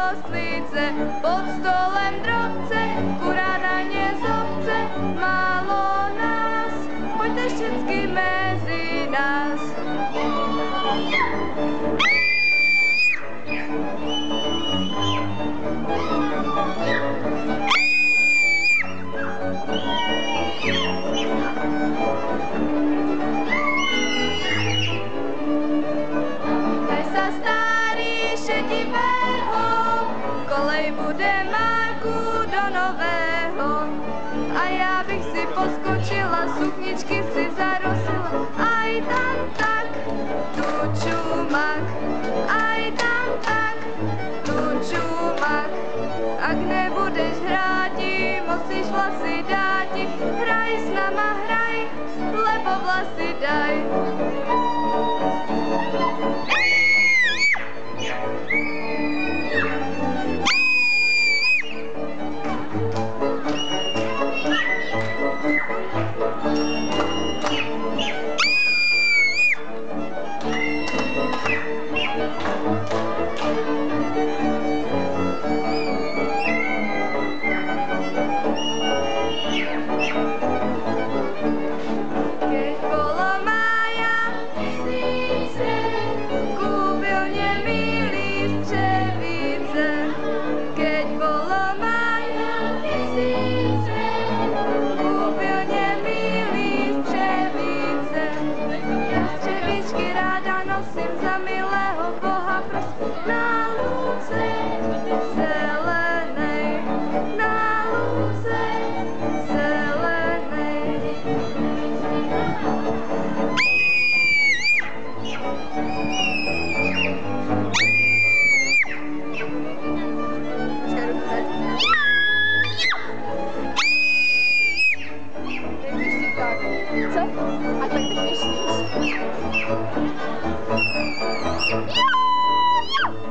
rozrostlice, pod stolem drobce, kurana nezobce, málo nás, poďte všetky mezi nás. Daj sa starý šedivého, kolej bude Marku do nového. A ja bych si poskočila, sukničky si zarosila, aj tam tak, tu čumak, aj tam tak, tu čumak. Ak nebudeš hráti, musíš vlasy dáti, hraj s nama, hraj, lebo vlasy daj.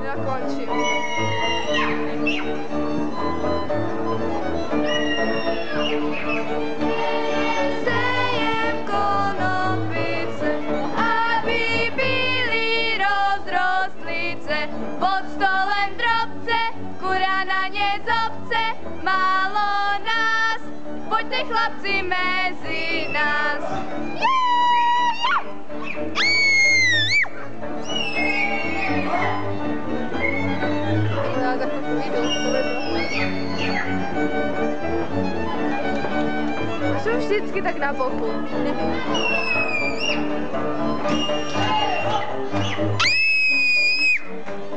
Ja končím. Sejem konopice, aby byli rozrostlice, pod stolem drobce, kurana nezobce, málo nás, poďte chlapci mezi nás. A jsou vždycky tak na boku.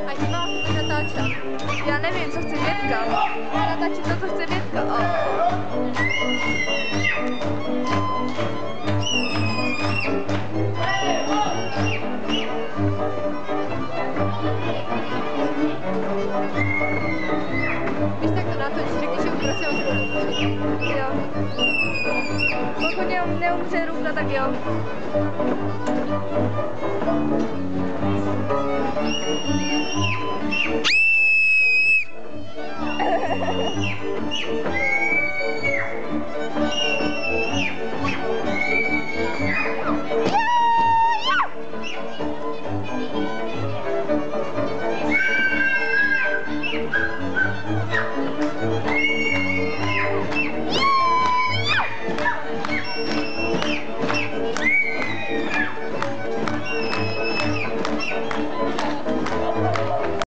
A ti má natáčet. Já nevím, co chce Větka. Natáčet to, co chce Větka. Víš, tak to natočíš, řekni, že prosím o Jo. Pokud neumře ruka, tak jo.